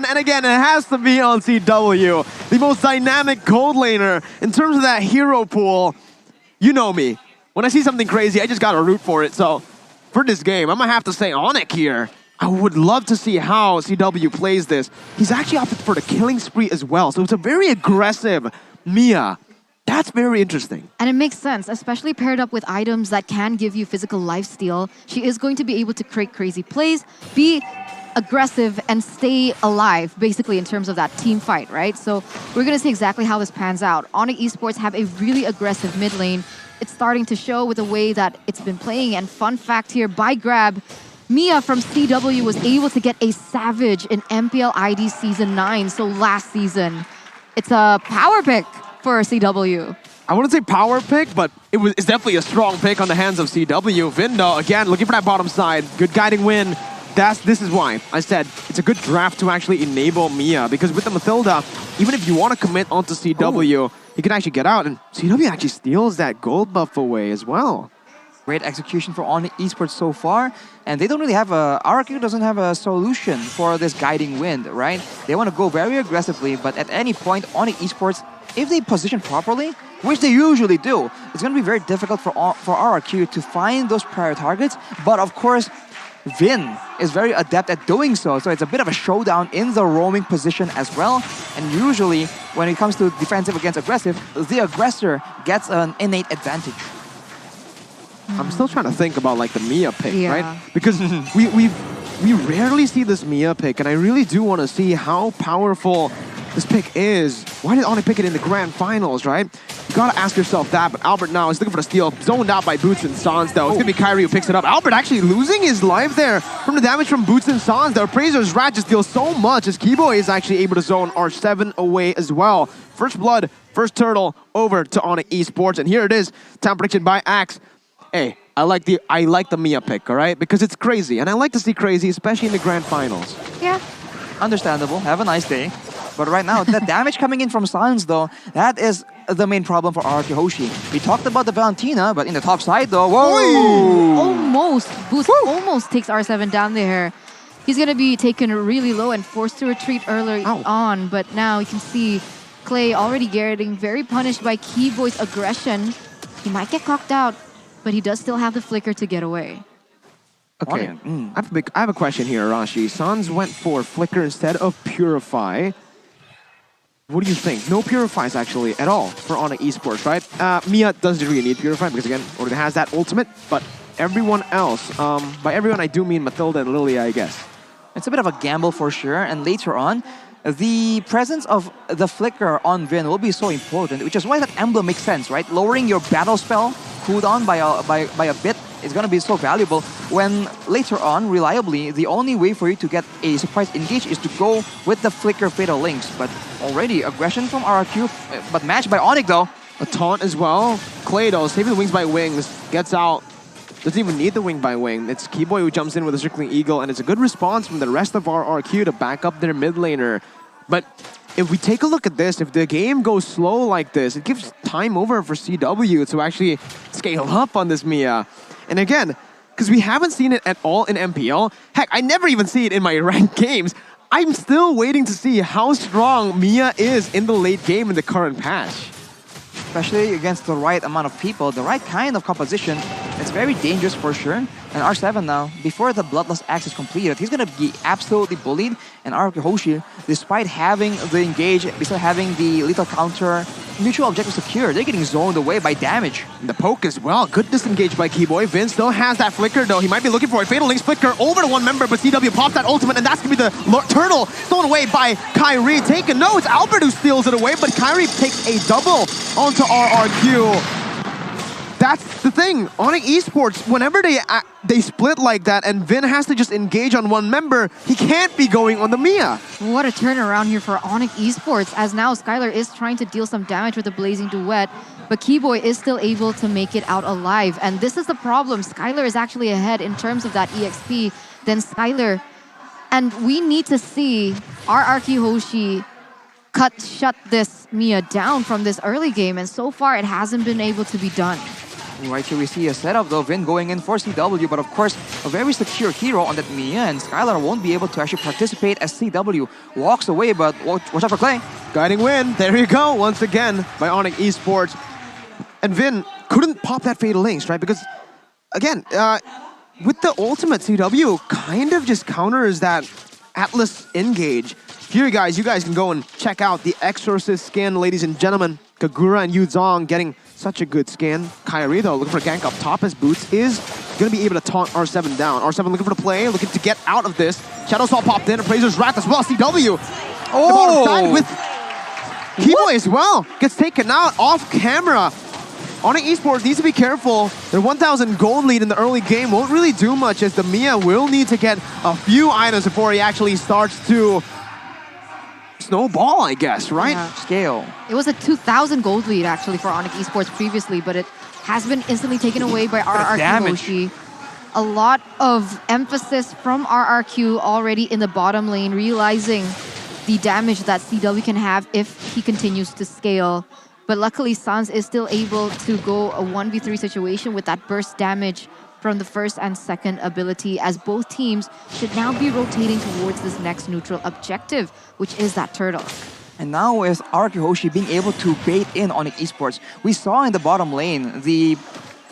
again and again. It has to be on CW, the most dynamic gold laner in terms of that hero pool. You know me. When I see something crazy, I just gotta root for it. So for this game, I'm gonna have to say ONIC here. I would love to see how CW plays this. He's actually opted for the killing spree as well. So it's a very aggressive Mia. That's very interesting. And it makes sense, especially paired up with items that can give you physical lifesteal. She is going to be able to create crazy plays, be aggressive, and stay alive, basically, in terms of that team fight, right? So we're going to see exactly how this pans out. ONIC Esports have a really aggressive mid lane. It's starting to show with the way that it's been playing. And fun fact here, by grab, Mia from CW was able to get a Savage in MPL-ID Season 9, so last season. It's a power pick for CW. I wouldn't say power pick, but it's definitely a strong pick on the hands of CW. Vindo, again, looking for that bottom side. Good guiding win. This is why I said it's a good draft to actually enable Mia, because with the Mathilda, even if you want to commit onto CW, you can actually get out, and CW actually steals that gold buff away as well. Great execution for ONIC Esports so far, and they don't really have RRQ doesn't have a solution for this guiding wind, right? They want to go very aggressively, but at any point, ONIC Esports, if they position properly, which they usually do, it's going to be very difficult for RRQ to find those prior targets. But of course, Vin is very adept at doing so, so it's a bit of a showdown in the roaming position as well. And usually, when it comes to defensive against aggressive, the aggressor gets an innate advantage. I'm still trying to think about like the Mia pick, right? Because we rarely see this Mia pick, and I really do want to see how powerful this pick is. Why did ONIC pick it in the grand finals, right? You gotta ask yourself that, but Albert now is looking for the steal. Zoned out by Boots and Sans, though. It's gonna be Kyrie who picks it up. Albert actually losing his life there from the damage from Boots and Sans. The Appraiser's Rat just deals so much as Keyboy is actually able to zone R7 away as well. First blood, first turtle over to ONIC Esports, and here it is. Time prediction by Axe. Hey, I like the Mia pick, all right? Because it's crazy, and I like to see crazy, especially in the grand finals. Yeah. Understandable. Have a nice day. But right now, the damage coming in from Sans, though, that is the main problem for RRQ Hoshi. We talked about the Valentina, but in the top side, though, whoa! Almost. Boost almost takes R7 down there. He's going to be taken really low and forced to retreat early on, but now you can see Clay already getting very punished by Keyboy's aggression. He might get cocked out, but he does still have the flicker to get away. Okay, I have a question here, Arashi. Sans went for Flicker instead of Purify. What do you think? No Purifies actually at all for ONIC Esports, right? Mia doesn't really need Purify because again, already has that ultimate, but everyone else, by everyone I do mean Mathilda and Lilia, I guess. It's a bit of a gamble for sure, and later on, the presence of the Flicker on Vin will be so important, which is why that emblem makes sense, right? Lowering your battle spell cooldown by a bit is going to be so valuable when later on, reliably, the only way for you to get a surprise engage is to go with the Flicker Fatal Links. But already, aggression from RRQ, but matched by ONIC though. A taunt as well. Clay though, saving the wings by wings, gets out. Doesn't even need the wing by wing. It's Keyboy who jumps in with a Circling Eagle, and it's a good response from the rest of RRQ to back up their mid laner. But if we take a look at this, if the game goes slow like this, it gives time over for CW to actually scale up on this Mia. And again, because we haven't seen it at all in MPL, heck, I never even see it in my ranked games. I'm still waiting to see how strong Mia is in the late game in the current patch. Especially against the right amount of people, the right kind of composition. It's very dangerous for sure. And R7 now, before the Bloodlust Axe is completed, he's going to be absolutely bullied. And RRQ Hoshi, despite having the engage, despite having the lethal counter, mutual objective secure, they're getting zoned away by damage. And the poke as well. Good disengage by Keyboy. Vince still has that flicker though. He might be looking for a Fatal Links flicker over to one member, but CW pops that ultimate, and that's going to be the turtle stolen away by Kyrie. Taken. No, it's Albert who steals it away, but Kyrie takes a double onto RRQ. That's the thing. ONIC Esports, whenever they split like that and Vin has to just engage on one member, he can't be going on the Mia. What a turnaround here for ONIC Esports, as now Skylar is trying to deal some damage with the Blazing Duet, but Keyboy is still able to make it out alive. And this is the problem. Skylar is actually ahead in terms of that EXP than Skylar. And we need to see RRQ Hoshi shut this Mia down from this early game, and so far it hasn't been able to be done. Right here we see a setup though, Vin going in for CW, but of course a very secure hero on that Mia, and Skylar won't be able to actually participate as CW walks away, but watch out for Clay. Guiding win, there you go, once again by ONIC Esports. And Vin couldn't pop that Fatal Links, right? Because, again, with the ultimate, CW kind of just counters that Atlas engage. Here, guys, you guys can go and check out the Exorcist skin, ladies and gentlemen. Kagura and Yuzong getting such a good skin. Kyrie, though, looking for a gank up top as Boots is going to be able to taunt R7 down. R7 looking for the play, looking to get out of this. Shadow Assault popped in, Appraiser's Wrath as well. CW Oh! with Keyboy as well. Gets taken out off camera. ONIC Esports needs to be careful. Their 1,000 gold lead in the early game won't really do much, as the Mia will need to get a few items before he actually starts to snowball, I guess, right? Yeah. Scale. It was a 2,000 gold lead actually for ONIC Esports previously, but it has been instantly taken away by RRQ Hoshi. A lot of emphasis from RRQ already in the bottom lane, realizing the damage that CW can have if he continues to scale. But luckily, Sans is still able to go a 1v3 situation with that burst damage from the first and second ability, as both teams should now be rotating towards this next neutral objective, which is that turtle. And now with RRQ Hoshi being able to bait in ONIC Esports, we saw in the bottom lane the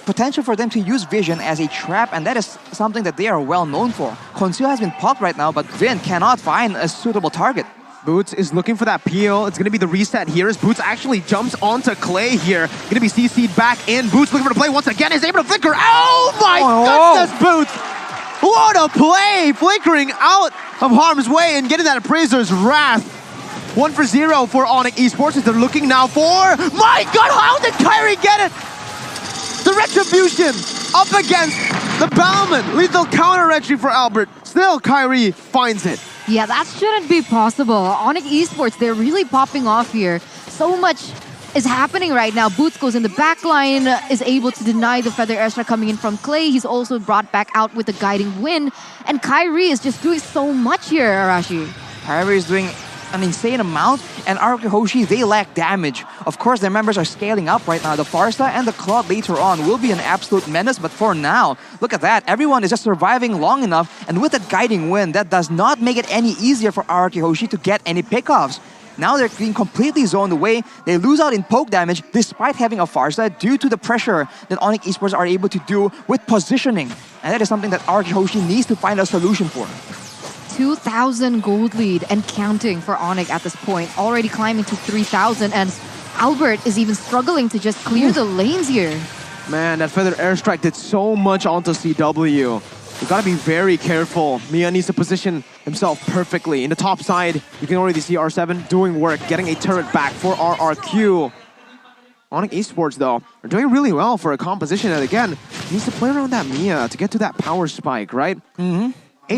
potential for them to use Vision as a trap, and that is something that they are well known for. Conceal has been popped right now, but Vin cannot find a suitable target. Boots is looking for that peel. It's going to be the reset here as Boots actually jumps onto Clay here. Going to be CC'd back in. Boots looking for the play once again. Is able to flicker. Oh my goodness, Boots! What a play! Flickering out of harm's way and getting that Appraiser's Wrath. 1 for 0 for ONIC Esports as they're looking now for... My God, how did Kyrie get it? The Retribution up against the Bauman. Lethal counter entry for Albert. Still, Kyrie finds it. Yeah, that shouldn't be possible. ONIC Esports, they're really popping off here. So much is happening right now. Boots goes in the back line, is able to deny the Feather Airstrike coming in from Clay. He's also brought back out with the guiding wind. And Kyrie is just doing so much here, Arashi. Kyrie is doing an insane amount, and RRQ Hoshi, they lack damage. Of course, their members are scaling up right now. The Farsa and the Claude later on will be an absolute menace, but for now, look at that. Everyone is just surviving long enough, and with that guiding wind, that does not make it any easier for RRQ Hoshi to get any pickoffs. Now they're being completely zoned away. They lose out in poke damage despite having a Farsa due to the pressure that ONIC Esports are able to do with positioning. And that is something that RRQ Hoshi needs to find a solution for. 2,000 gold lead and counting for ONIC at this point, already climbing to 3,000, and Albert is even struggling to just clear the lanes here. Man, that Feather Airstrike did so much onto CW. You gotta be very careful. Mia needs to position himself perfectly. In the top side, you can already see R7 doing work, getting a turret back for RRQ. ONIC Esports, though, are doing really well for a composition, and again, needs to play around that Mia to get to that power spike, right? 8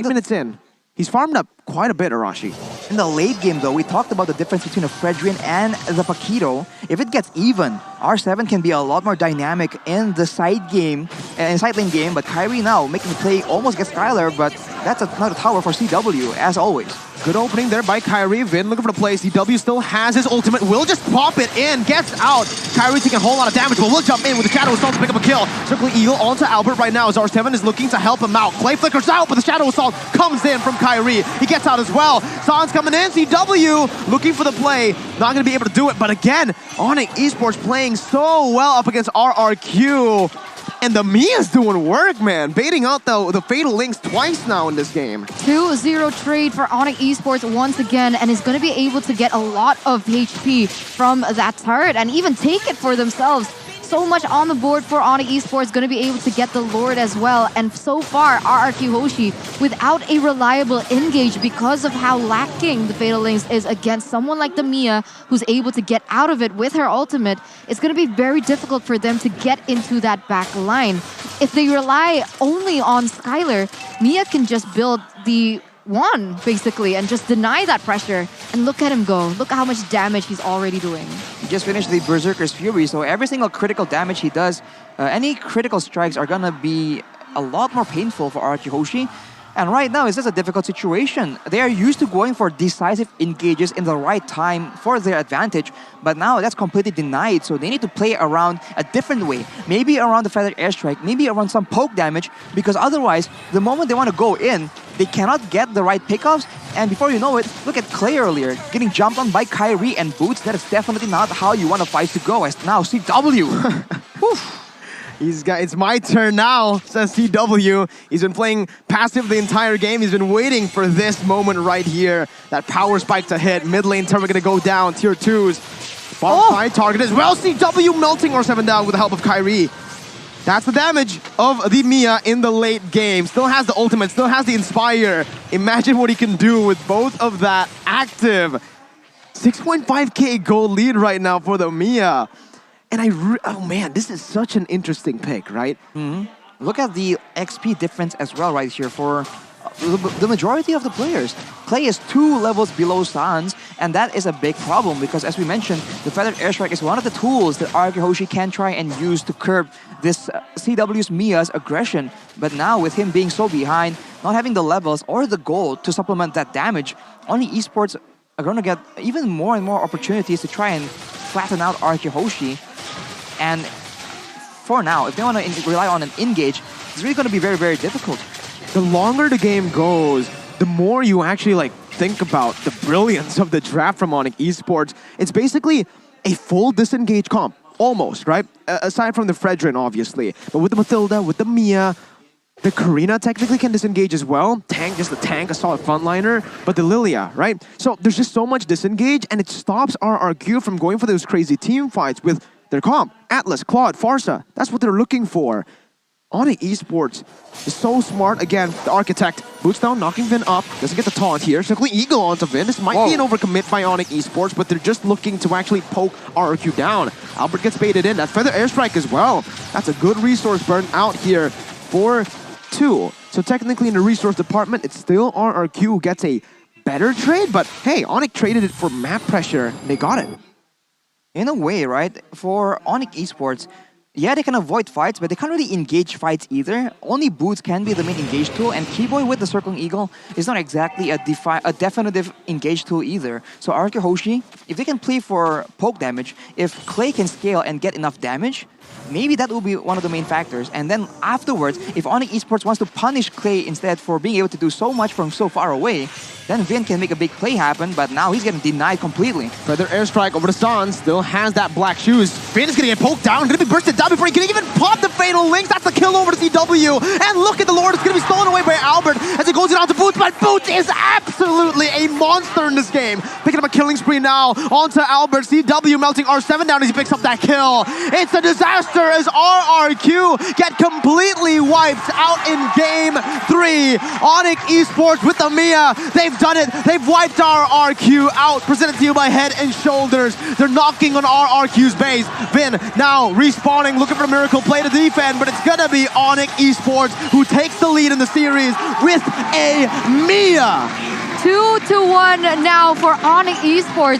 minutes in. He's farmed up quite a bit, Arashi. In the late game, though, we talked about the difference between a Fredrin and the Paquito. If it gets even, R7 can be a lot more dynamic in the side game, in side lane game, but Kyrie now making the play almost gets Skylar, but that's another tower for CW, as always. Good opening there by Kyrie. Vin looking for the play. CW still has his ultimate. Will just pop it in. Gets out. Kyrie taking a whole lot of damage, but will jump in with the Shadow Assault to pick up a kill. Circling Eagle onto Albert right now as R7 is looking to help him out. Clay flickers out, but the Shadow Assault comes in from Kyrie. He gets out as well. Sans coming in. CW looking for the play. Not going to be able to do it, but again, ONIC Esports playing so well up against RRQ. And the Mia's doing work, man. Baiting out the Fatal Links twice now in this game. 2-0 trade for ONIC Esports once again, and is going to be able to get a lot of HP from that turret and even take it for themselves. So much on the board for ONIC Esports, going to be able to get the Lord as well. And so far, RRQ Hoshi, without a reliable engage because of how lacking the Fatal Links is against someone like the Mia, who's able to get out of it with her ultimate, it's going to be very difficult for them to get into that back line. If they rely only on Skylar, Mia can just build the one, basically, and just deny that pressure. And look at him go. Look at how much damage he's already doing. He just finished the Berserker's Fury, so every single critical damage he does, any critical strikes are gonna be a lot more painful for RRQ Hoshi. And right now, it's just a difficult situation. They are used to going for decisive engages in the right time for their advantage, but now that's completely denied, so they need to play around a different way. Maybe around the feathered airstrike, maybe around some poke damage, because otherwise, the moment they want to go in, they cannot get the right pickups, and before you know it, look at Clay earlier, getting jumped on by Kyrie and Boots. That is definitely not how you want a fight to go, as now CW. It's my turn now, says CW. He's been playing passive the entire game. He's been waiting for this moment right here. That power spike to hit. Mid lane turret gonna go down. Tier 2s. Bottom side target as well. CW melting R7 down with the help of Kyrie. That's the damage of the Mia in the late game. Still has the ultimate, still has the Inspire. Imagine what he can do with both of that active. 6.5k gold lead right now for the Mia. And oh man, this is such an interesting pick, right? Look at the XP difference as well right here for the majority of the players. Clay is 2 levels below Sans, and that is a big problem because, as we mentioned, the Feathered Airstrike is one of the tools that RRQ Hoshi can try and use to curb this CW's Mia's aggression. But now, with him being so behind, not having the levels or the gold to supplement that damage, ONIC Esports are going to get even more and more opportunities to try and flatten out RRQ Hoshi. And for now, if they want to rely on an engage, it's really going to be very, very difficult. The longer the game goes, the more you actually think about the brilliance of the draft from ONIC Esports. It's basically a full disengage comp, almost, right? Aside from the Fredrin, obviously. But with the Mathilda, with the Mia, the Karina technically can disengage as well. Tank, just the tank, a solid frontliner. But the Lilia, right? So there's just so much disengage, and it stops RRQ from going for those crazy team fights with their comp. Atlas, Claude, Farsa, that's what they're looking for. ONIC Esports is so smart. Again, the Architect, boots down, knocking Vin up. Doesn't get the taunt here. Simply Eagle onto Vin. This might be an overcommit by ONIC Esports, but they're just looking to actually poke RRQ down. Albert gets baited in. That Feather Airstrike as well. That's a good resource burn out here for 2. So technically in the resource department, it's still RRQ who gets a better trade, but hey, ONIC traded it for map pressure. They got it. In a way, right? For ONIC Esports, yeah, they can avoid fights, but they can't really engage fights either. Only Boots can be the main engage tool, and Keyboy with the Circling Eagle is not exactly a definitive engage tool either. So RRQ Hoshi, if they can play for poke damage, if Clay can scale and get enough damage, maybe that will be one of the main factors. And then afterwards, if ONIC Esports wants to punish Clay instead for being able to do so much from so far away, then Vin can make a big play happen, but now he's getting denied completely. Feather Airstrike over to San, still has that black shoes. Vin is gonna get poked down, gonna be bursted down before he can even pop the Fatal Links. That's the kill over to CW. And look at the Lord, it's gonna be stolen away by Albert as it goes down to Boots, but Boots is absolutely a monster in this game. Picking up a killing spree now onto Albert. CW melting R7 down as he picks up that kill. It's a disaster as RRQ get completely wiped out in game 3. ONIC Esports with the Mia, they've done it. They've wiped RRQ out. Presented to you by Head and Shoulders. They're knocking on RRQ's base. Vin now respawning, looking for a miracle play to defend, but it's gonna be ONIC Esports who takes the lead in the series with a Mia. 2-1 now for ONIC Esports.